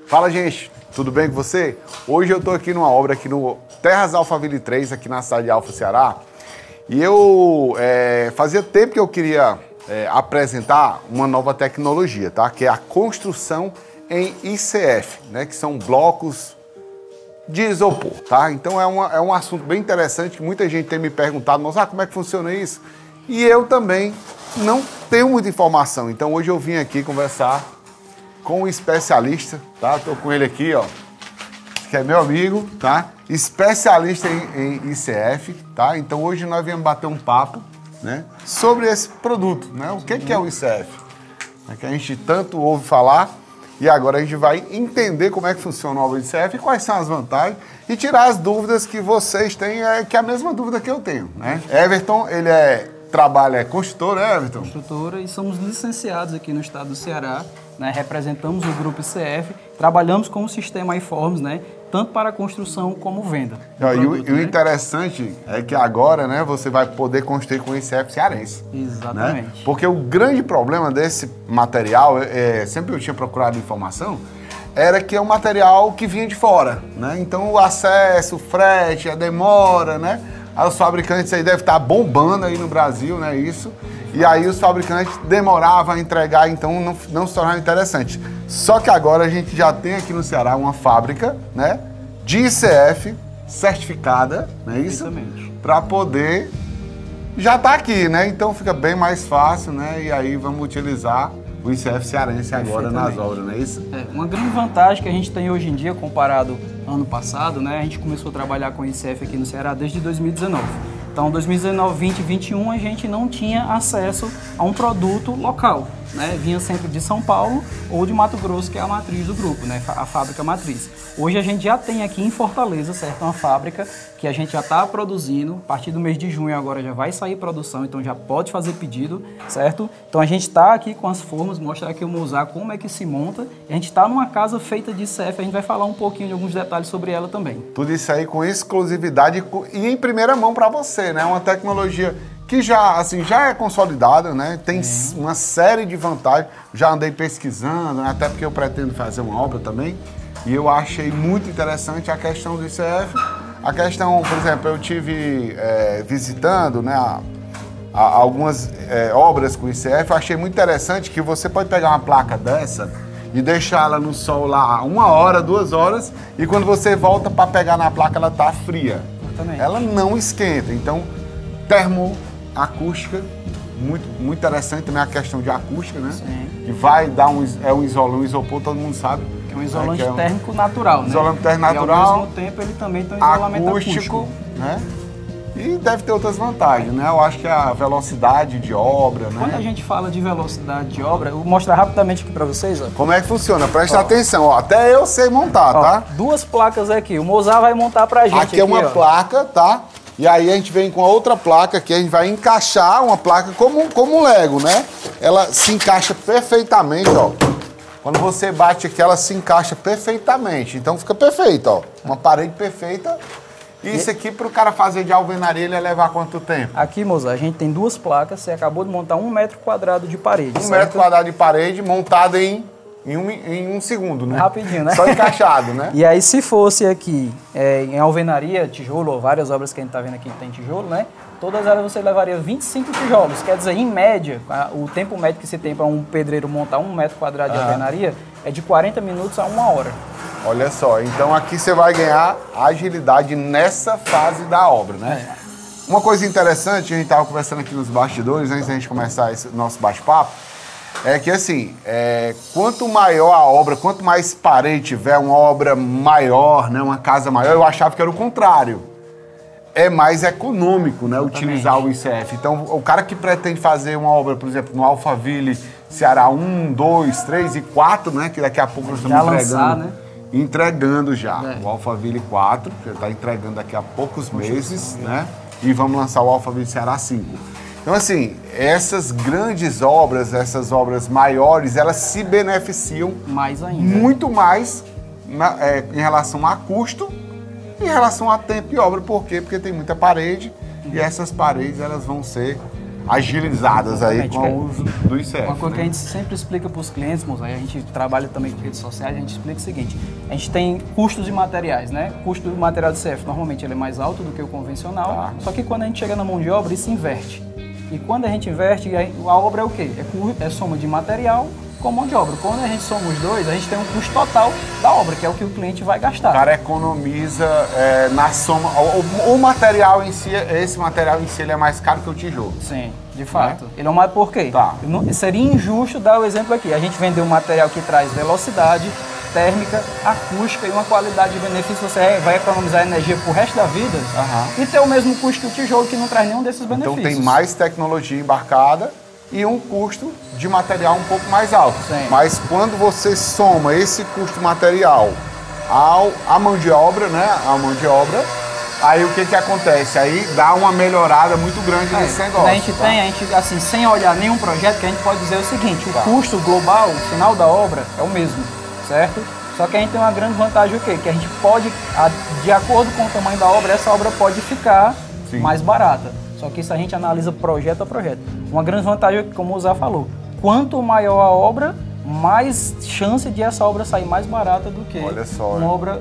Fala, gente, tudo bem com você? Hoje eu tô aqui numa obra aqui no Terras Alphaville 3, aqui na cidade de Alfa, Ceará. E eu fazia tempo que eu queria apresentar uma nova tecnologia, tá? Que é a construção em ICF, né? Que são blocos de isopor, tá? Então é um assunto bem interessante que muita gente tem me perguntado, mas como é que funciona isso? E eu também não tenho muita informação. Então hoje eu vim aqui conversar com um especialista, tá? Tô com ele aqui, ó, que é meu amigo, tá? Especialista em ICF, tá? Então hoje nós viemos bater um papo, né, sobre esse produto, né? O que é o ICF? É que a gente tanto ouve falar e agora a gente vai entender como é que funciona o ICF e quais são as vantagens e tirar as dúvidas que vocês têm, que é a mesma dúvida que eu tenho, né? Everton, ele trabalha, é construtor, né, Everton? Construtora, e somos licenciados aqui no estado do Ceará, né? Representamos o grupo ICF, trabalhamos com o sistema iForms, né? Tanto para construção como venda. E o interessante é que agora, né, você vai poder construir com o ICF cearense. Exatamente. Né? Porque o grande problema desse material, sempre eu tinha procurado informação, era que é um material que vinha de fora, né? Então o acesso, o frete, a demora, né? Aí os fabricantes aí devem estar bombando aí no Brasil, né, isso. E aí os fabricantes demoravam a entregar, então não se tornava interessante. Só que agora a gente já tem aqui no Ceará uma fábrica, né, de ICF certificada, não é isso? Para poder já tá aqui, né? Então fica bem mais fácil, né? E aí vamos utilizar o ICF cearense agora nas obras, não é isso? Uma grande vantagem que a gente tem hoje em dia comparado ao ano passado, né? A gente começou a trabalhar com o ICF aqui no Ceará desde 2019. Então, 2019, 20 e 21, a gente não tinha acesso a um produto local, né? Vinha sempre de São Paulo ou de Mato Grosso, que é a matriz do grupo, né? A fábrica matriz. Hoje a gente já tem aqui em Fortaleza, certo? Uma fábrica que a gente já está produzindo. A partir do mês de junho agora já vai sair produção, então já pode fazer pedido, certo? Então a gente está aqui com as formas, mostrar aqui o mosaico, como é que se monta. A gente está numa casa feita de ICF, a gente vai falar um pouquinho de alguns detalhes sobre ela também. Tudo isso aí com exclusividade e em primeira mão para você, né? Uma tecnologia que já é consolidada, né? Tem uma série de vantagens. Já andei pesquisando, né? Até porque eu pretendo fazer uma obra também. E eu achei muito interessante a questão do ICF. A questão, por exemplo, eu tive visitando, né, algumas obras com ICF. Eu achei muito interessante que você pode pegar uma placa dessa e deixar ela no sol lá 1 hora, 2 horas, e quando você volta para pegar na placa, ela tá fria. Exatamente. Ela não esquenta. Então, termoacústica, muito interessante também a questão de acústica, né? Sim. Que vai dar um isopor, todo mundo sabe. É um isolante térmico natural, né? Isolante térmico natural. E ao mesmo tempo ele também tem um isolamento acústico, né? E deve ter outras vantagens, né? Eu acho que a velocidade de obra, né? Quando a gente fala de velocidade de obra, eu vou mostrar rapidamente aqui pra vocês, ó. Como é que funciona? Presta atenção, ó. Até eu sei montar, tá? 2 placas aqui. O Mozart vai montar pra gente. Aqui é uma placa, tá? E aí a gente vem com a outra placa que a gente vai encaixar uma placa como um Lego, né? Ela se encaixa perfeitamente, ó. Quando você bate aqui, ela se encaixa perfeitamente. Então fica perfeito, ó. Uma parede perfeita. E isso aqui, para o cara fazer de alvenaria, ele ia levar quanto tempo? Aqui, Mozart, a gente tem 2 placas. Você acabou de montar 1 metro quadrado de parede. 1 metro quadrado de parede montada em 1 segundo, né? Rapidinho, né? Só encaixado, né? E aí, se fosse aqui em alvenaria, tijolo, ou várias obras que a gente tá vendo aqui que tem tijolo, né? Todas elas você levaria 25 tijolos. Quer dizer, em média, o tempo médio que se tem para um pedreiro montar 1 metro quadrado de alvenaria é de 40 minutos a 1 hora. Olha só, então aqui você vai ganhar agilidade nessa fase da obra, né? Uma coisa interessante, a gente estava conversando aqui nos bastidores, antes da gente começar esse nosso bate-papo, é que assim, quanto maior a obra, quanto mais parede tiver, uma obra maior, né, uma casa maior, eu achava que era o contrário. É mais econômico, né, utilizar o ICF. Então, o cara que pretende fazer uma obra, por exemplo, no Alphaville, Ceará 1, 2, 3 e 4, né, que daqui a pouco nós estamos entregando já. O Alphaville 4, que está entregando daqui a poucos meses, né, e vamos lançar o Alphaville Ceará 5. Então, assim, essas grandes obras, essas obras maiores, elas se beneficiam mais ainda, muito mais em relação a custo, em relação a tempo e obra. Por quê? Porque tem muita parede e essas paredes elas vão ser agilizadas aí com o uso do ICF. Uma coisa que a gente sempre explica para os clientes, aí a gente trabalha também com redes sociais, a gente explica o seguinte: a gente tem custos de materiais, né? O custo do material do ICF normalmente ele é mais alto do que o convencional, só que quando a gente chega na mão de obra, isso inverte. E quando a gente inverte, a obra é o quê? É soma de material com mão de obra. Quando a gente soma os dois, a gente tem um custo total da obra, que é o que o cliente vai gastar. O cara economiza na soma. O material em si, esse material em si, ele é mais caro que o tijolo. Sim, de fato. Ele é mais por quê? Tá. Seria injusto dar o exemplo aqui. A gente vender um material que traz velocidade, térmica, acústica e uma qualidade de benefício, você vai economizar energia pro resto da vida e ter o mesmo custo que o tijolo, que não traz nenhum desses benefícios. Então tem mais tecnologia embarcada e um custo de material um pouco mais alto. Sim. Mas quando você soma esse custo material à mão de obra, né? A mão de obra, aí o que acontece? Aí dá uma melhorada muito grande nesse negócio. A gente tem, assim, sem olhar nenhum projeto, que a gente pode dizer o seguinte: o custo global, o final da obra, é o mesmo, certo? Só que a gente tem uma grande vantagem, o quê? Que a gente pode, de acordo com o tamanho da obra, essa obra pode ficar mais barata. Só que isso a gente analisa projeto a projeto. Uma grande vantagem é que, como o Zá falou, quanto maior a obra, mais chance de essa obra sair mais barata do que uma obra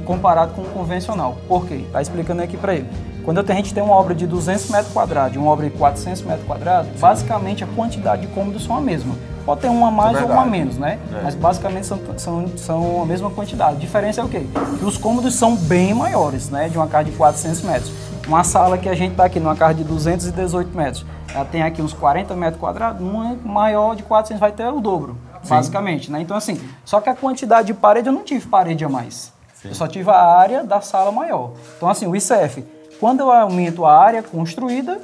comparado com o convencional. Por quê? Tá explicando aqui para ele. Quando a gente tem uma obra de 200 metros quadrados e uma obra de 400 metros quadrados, basicamente a quantidade de cômodos são a mesma. Pode ter uma a mais ou uma a menos, né? Mas basicamente são a mesma quantidade. A diferença é o quê? Que os cômodos são bem maiores, né? De uma casa de 400 metros. Uma sala que a gente está aqui, numa casa de 218 metros, ela tem aqui uns 40 metros quadrados, uma maior de 400 vai ter o dobro, basicamente, né? Então assim, só que a quantidade de parede, eu não tive parede a mais. Eu só tive a área da sala maior. Então assim, o ICF, quando eu aumento a área construída,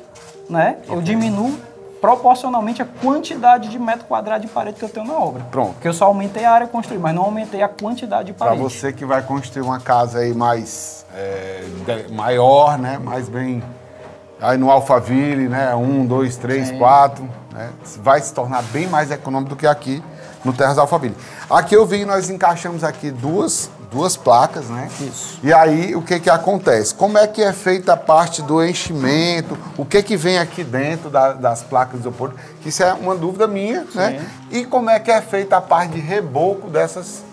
né, eu diminuo proporcionalmente a quantidade de metro quadrado de parede que eu tenho na obra. Pronto. Porque eu só aumentei a área construída, mas não aumentei a quantidade de parede. Para você que vai construir uma casa aí mais maior, né, mais bem aí no Alphaville, né, 1, 2, 3, 4, né, vai se tornar bem mais econômico do que aqui no Terras Alphaville. Aqui eu vi, nós encaixamos aqui duas placas, né? Isso. E aí, o que acontece? Como é que é feita a parte do enchimento? O que vem aqui dentro das placas de isopor? Isso é uma dúvida minha, né? E como é que é feita a parte de reboco dessas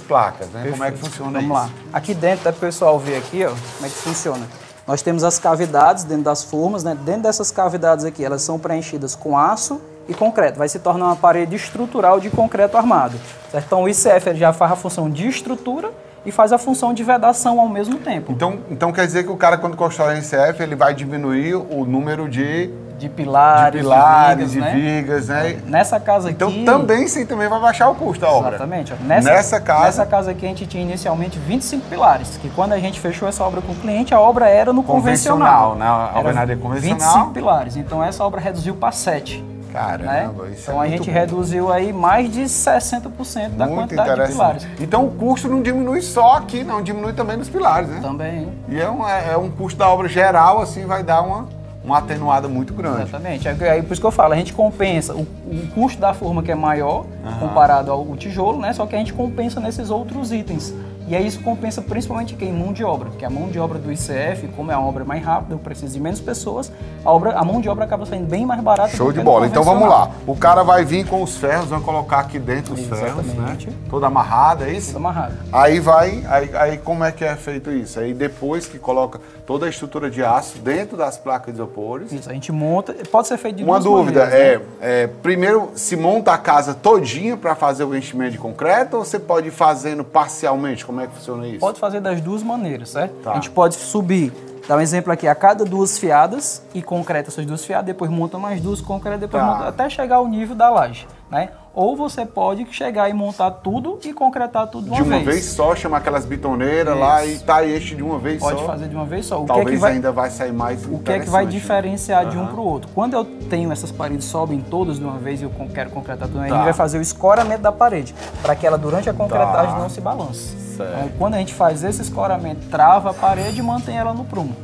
placas, né? Como é que funciona isso? Vamos lá. Aqui dentro, para o pessoal ver aqui, ó, como é que funciona. Nós temos as cavidades dentro das formas, né? Dentro dessas cavidades aqui, elas são preenchidas com aço e concreto. Vai se tornar uma parede estrutural de concreto armado. Certo? Então o ICF ele já faz a função de estrutura e faz a função de vedação ao mesmo tempo. Então quer dizer que o cara, quando constrói o ICF, ele vai diminuir o número de pilares, de vigas, né? Nessa casa aqui... Então também vai baixar o custo da obra. Exatamente. Nessa casa aqui a gente tinha inicialmente 25 pilares, que quando a gente fechou essa obra com o cliente, a obra era no convencional. Na alvenaria convencional. 25 pilares. Então essa obra reduziu para 7. Caramba, né? Isso então é a gente bom. Reduziu aí mais de 60% da quantidade de pilares. Então o custo não diminui só aqui, não, diminui também nos pilares, né? Também. E é um custo da obra geral, assim, vai dar uma atenuada muito grande. Exatamente. Aí por isso que eu falo, a gente compensa o custo da forma que é maior comparado ao tijolo, né? Só que a gente compensa nesses outros itens. E aí isso compensa principalmente quem? Mão de obra. Porque a mão de obra do ICF, como é uma obra mais rápida, eu preciso de menos pessoas, a mão de obra acaba saindo bem mais barata. Show de bola. Então vamos lá. O cara vai vir com os ferros, vai colocar aqui dentro os ferros, né? Toda amarrada, é isso? Toda amarrada. Aí como é que é feito isso? Aí depois que coloca toda a estrutura de aço dentro das placas de isopores. Isso, a gente monta, pode ser feito de duas maneiras. Uma dúvida, primeiro se monta a casa todinha para fazer o enchimento de concreto ou você pode ir fazendo parcialmente? Como é que funciona isso? Pode fazer das duas maneiras, certo? Tá. A gente pode subir, dar um exemplo aqui, a cada 2 fiadas e concreta essas 2 fiadas, depois monta mais 2, concreta, depois monta, até chegar ao nível da laje, né? Ou você pode chegar e montar tudo e concretar tudo de uma vez. De uma vez só, chamar aquelas bitoneiras lá e enche de uma vez só. Pode fazer de uma vez só. Talvez ainda vai sair mais O que é que vai diferenciar de um para o outro? Quando eu tenho essas paredes sobem todas de uma vez e eu quero concretar tudo, a gente vai fazer o escoramento da parede, para que ela durante a concretagem não se balance. Então, quando a gente faz esse escoramento, trava a parede e mantém ela no prumo.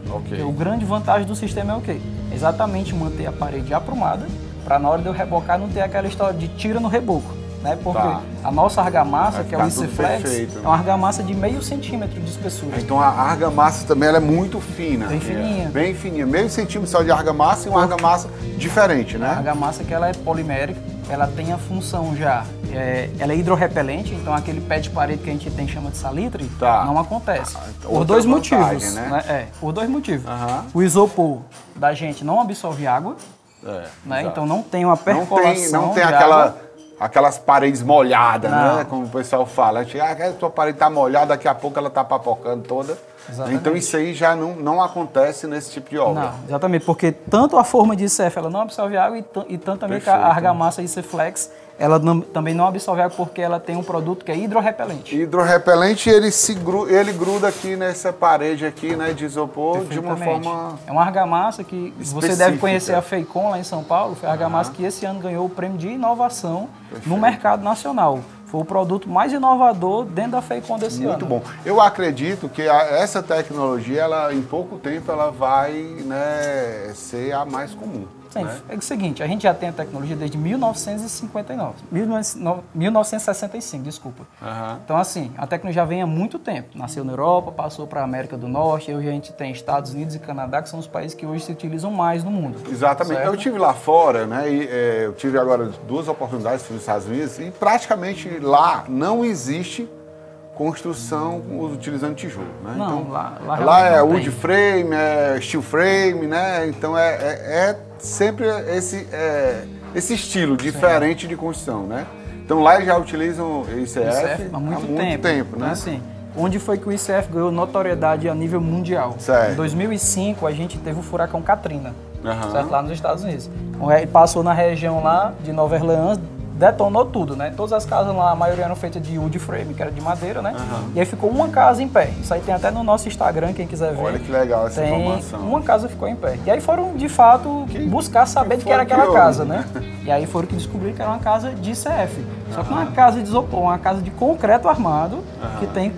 O grande vantagem do sistema é o quê? Exatamente manter a parede aprumada, para na hora de eu rebocar não ter aquela história de tira no reboco. né? Porque a nossa argamassa, que é o ICFlex, é uma argamassa de meio centímetro de espessura. Então a argamassa também ela é muito fina. Bem fininha. Bem fininha. Meio centímetro só de argamassa e uma argamassa diferente, né? A argamassa que ela é polimérica, ela tem a função já, ela é hidrorrepelente, então aquele pé de parede que a gente tem chama de salitre, não acontece. Por dois motivos, né? Por dois motivos. O isopor da gente não absorve água, né? Então não tem uma percolação. Não tem aquelas paredes molhadas, né? Como o pessoal fala. A tua parede tá molhada, daqui a pouco ela tá papocando toda. Exatamente. Então isso aí já não acontece nesse tipo de obra. Não, exatamente, porque tanto a forma de ICF ela não absorve água e tanto também que a argamassa ICFlex ela também não absorve água porque ela tem um produto que é hidrorrepelente. Hidrorrepelente, ele gruda aqui nessa parede aqui, né, de isopor de uma forma É uma argamassa que específica. Você deve conhecer a Feicon lá em São Paulo, foi a argamassa que esse ano ganhou o prêmio de inovação no mercado nacional. Foi o produto mais inovador dentro da Feicon desse ano. Muito bom. Eu acredito que essa tecnologia, ela, em pouco tempo, ela vai, né, ser a mais comum. Sim, né? É o seguinte, a gente já tem a tecnologia desde 1965, desculpa. Então, assim, a tecnologia já vem há muito tempo. Nasceu na Europa, passou para a América do Norte, hoje a gente tem Estados Unidos e Canadá, que são os países que hoje se utilizam mais no mundo. Exatamente. Certo? Eu estive lá fora, né, e eu tive agora 2 oportunidades nos Estados Unidos, e praticamente lá não existe construção utilizando tijolo, né? Não, então, lá é wood frame, é steel frame, né? Então é sempre esse estilo diferente de construção, né? Então lá já utilizam ICF há muito tempo, né? Então, assim, onde foi que o ICF ganhou notoriedade a nível mundial? Certo. Em 2005 a gente teve o furacão Katrina, certo? Lá nos Estados Unidos. Ele passou na região lá de Nova Orleans, detonou tudo, né? Todas as casas lá, a maioria eram feitas de wood frame, que era de madeira, né? E aí ficou uma casa em pé. Isso aí tem até no nosso Instagram, quem quiser ver. Olha que legal essa informação. Uma casa ficou em pé. E aí foram, de fato, buscar saber de que era aquela casa, né? E aí foram que descobriram que era uma casa de ICF. Só que não é uma casa de isopor, uma casa de concreto armado, que tem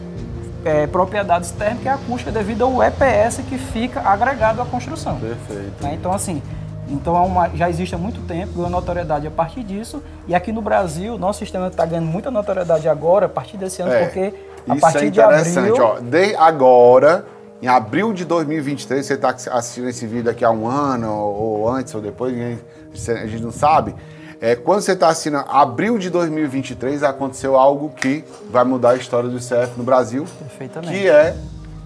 propriedades térmicas e acústica devido ao EPS que fica agregado à construção. Perfeito. Né? Então, assim, já existe há muito tempo, ganhou notoriedade a partir disso. E aqui no Brasil, nosso sistema está ganhando muita notoriedade agora, a partir desse ano, porque a partir de abril... Isso é interessante, ó. De agora, em abril de 2023, você está assistindo esse vídeo daqui a um ano, ou antes, ou depois, a gente não sabe. Quando você está assistindo abril de 2023, aconteceu algo que vai mudar a história do ICF no Brasil. Perfeitamente. Que é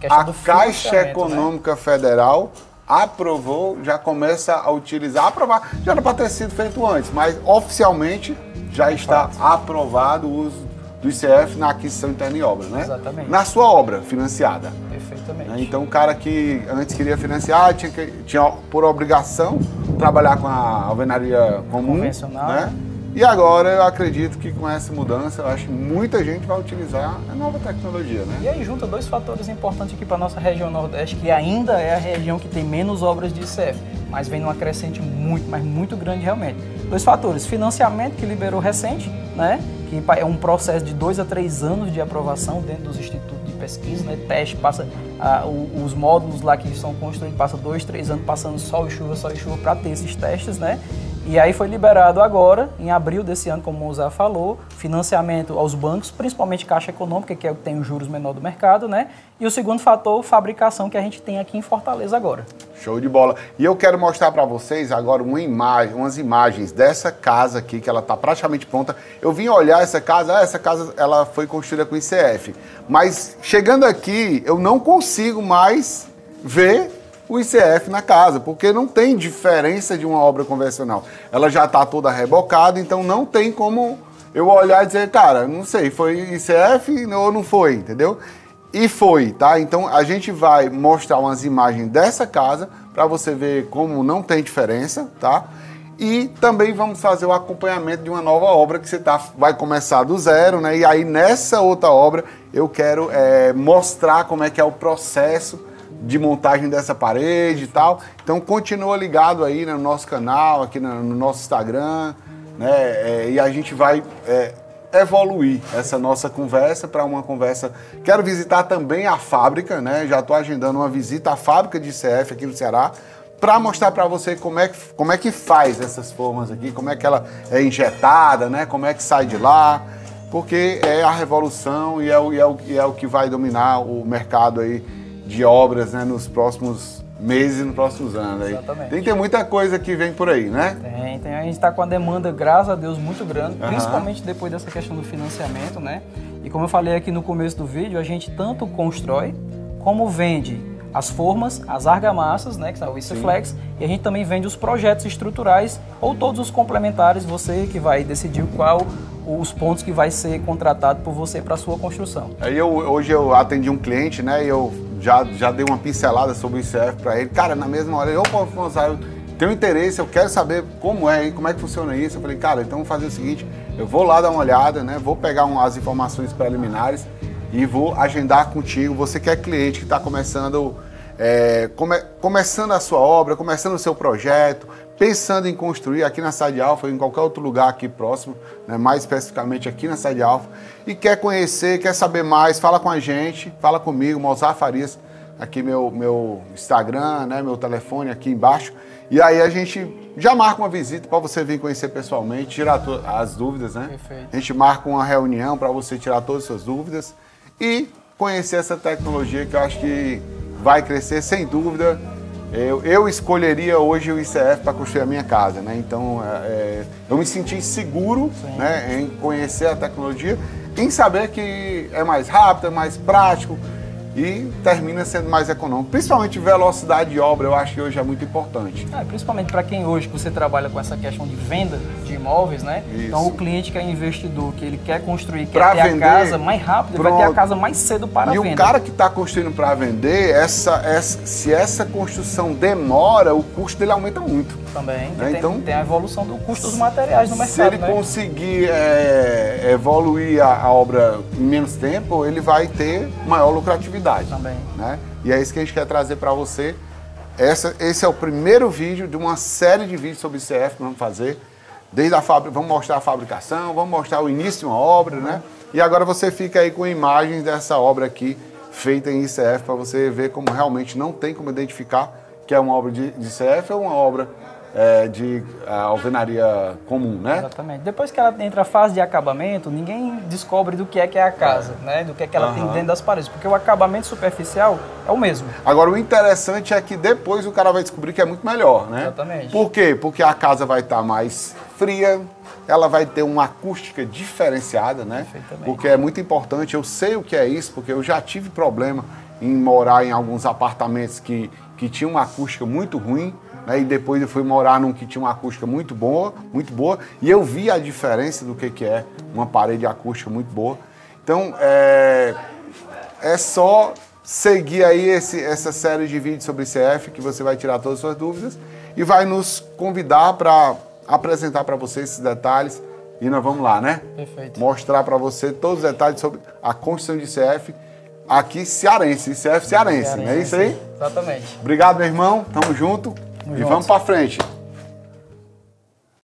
a Caixa Econômica, né, Federal aprovou, já começa a utilizar, aprovar, já era para ter sido feito antes, mas oficialmente já está aprovado o uso do ICF na aquisição interna em obra, né? Exatamente. Na sua obra financiada. Perfeitamente. Então o cara que antes queria financiar tinha por obrigação trabalhar com a alvenaria comum, convencional, né? E agora eu acredito que com essa mudança, eu acho que muita gente vai utilizar a nova tecnologia, né? E aí junta 2 fatores importantes aqui para a nossa região Nordeste, que ainda é a região que tem menos obras de ICF, mas vem numa crescente muito, mas muito grande realmente. 2 fatores, financiamento que liberou recente, né? Que é um processo de 2 a 3 anos de aprovação dentro dos institutos de pesquisa, né? Teste, passa os módulos lá que são construídos, passa 2, 3 anos passando sol e chuva para ter esses testes, né? E aí foi liberado agora, em abril desse ano, como o Mozart falou, financiamento aos bancos, principalmente Caixa Econômica, que é o que tem os juros menor do mercado, né? E o segundo fator, fabricação, que a gente tem aqui em Fortaleza agora. Show de bola. E eu quero mostrar para vocês agora umas imagens dessa casa aqui, que ela está praticamente pronta. Eu vim olhar essa casa ela foi construída com ICF. Mas chegando aqui, eu não consigo mais ver o ICF na casa, porque não tem diferença de uma obra convencional. Ela já está toda rebocada, então não tem como eu olhar e dizer, cara, não sei, foi ICF ou não foi, entendeu? E foi, tá? Então a gente vai mostrar umas imagens dessa casa para você ver como não tem diferença, tá? E também vamos fazer o acompanhamento de uma nova obra que você vai começar do zero, né? E aí nessa outra obra eu quero mostrar como é que é o processo de montagem dessa parede e tal. Então continua ligado aí, né, no nosso canal, aqui no nosso Instagram, né? E a gente vai evoluir essa nossa conversa para uma conversa. Quero visitar também a fábrica, né? Já estou agendando uma visita à fábrica de ICF aqui no Ceará, para mostrar para você como é que faz essas formas aqui, como é que ela é injetada, né? Como é que sai de lá, porque é a revolução e é o que vai dominar o mercado aí de obras, né, nos próximos meses e nos próximos anos. Aí. Exatamente. Tem muita coisa que vem por aí, né? Tem. A gente está com a demanda, graças a Deus, muito grande, principalmente depois dessa questão do financiamento, né? E como eu falei aqui no começo do vídeo, a gente tanto constrói como vende as formas, as argamassas, né, que são o ICFlex, e a gente também vende os projetos estruturais ou todos os complementares, você que vai decidir qual os pontos que vai ser contratado por você para a sua construção. Aí hoje eu atendi um cliente, né, e eu já dei uma pincelada sobre o ICF para ele. Cara, na mesma hora, eu tenho interesse, eu quero saber como é que funciona isso. Eu falei, cara, então vamos fazer o seguinte, eu vou lá dar uma olhada, né, vou pegar as informações preliminares e vou agendar contigo. Você que é cliente, que está começando a sua obra, começando o seu projeto, pensando em construir aqui na Cidade Alfa ou em qualquer outro lugar aqui próximo, né, mais especificamente aqui na Cidade Alfa, e quer conhecer, quer saber mais, fala com a gente, fala comigo, Mozart Farias, aqui meu Instagram, né, meu telefone aqui embaixo, e aí a gente já marca uma visita para você vir conhecer pessoalmente, tirar as dúvidas, né? Perfeito. A gente marca uma reunião para você tirar todas as suas dúvidas e conhecer essa tecnologia que eu acho que vai crescer, sem dúvida. Eu escolheria hoje o ICF para construir a minha casa, né? Então, eu me senti seguro, né, em conhecer a tecnologia, em saber que é mais rápido, é mais prático e termina sendo mais econômico. Principalmente velocidade de obra, eu acho que hoje é muito importante. Principalmente para quem hoje você trabalha com essa questão de venda de imóveis, né? Isso. Então o cliente que é investidor, que ele quer construir, quer ter vender, a casa mais rápido, ele vai ter a casa mais cedo para vender. E o cara que está construindo para vender, se essa construção demora, o custo dele aumenta muito. Também, né? Então, tem a evolução do custo dos materiais no mercado. Se ele conseguir evoluir a obra em menos tempo, ele vai ter maior lucratividade. Também. Né? E é isso que a gente quer trazer para você. Esse é o primeiro vídeo de uma série de vídeos sobre ICF que vamos fazer. Desde a fábrica, vamos mostrar a fabricação, vamos mostrar o início de uma obra, né? E agora você fica aí com imagens dessa obra aqui, feita em ICF, para você ver como realmente não tem como identificar que é uma obra de ICF ou uma obra de alvenaria comum, né? Exatamente. Depois que ela entra a fase de acabamento, ninguém descobre do que é a casa, né? Do que ela tem dentro das paredes, porque o acabamento superficial é o mesmo. Agora, o interessante é que depois o cara vai descobrir que é muito melhor, né? Exatamente. Por quê? Porque a casa vai estar mais fria, ela vai ter uma acústica diferenciada, né? Porque é muito importante, eu sei o que é isso, porque eu já tive problema em morar em alguns apartamentos que tinham uma acústica muito ruim, né? E depois eu fui morar num que tinha uma acústica muito boa, e eu vi a diferença do que é uma parede acústica muito boa. Então, é só seguir aí essa série de vídeos sobre ICF que você vai tirar todas as suas dúvidas e vai nos convidar para apresentar para você esses detalhes e nós vamos lá, né? Perfeito. Mostrar para você todos os detalhes sobre a construção de ICF aqui cearense, ICF cearense, não é isso aí? Exatamente. Obrigado, meu irmão, tamo junto. E vamos para frente.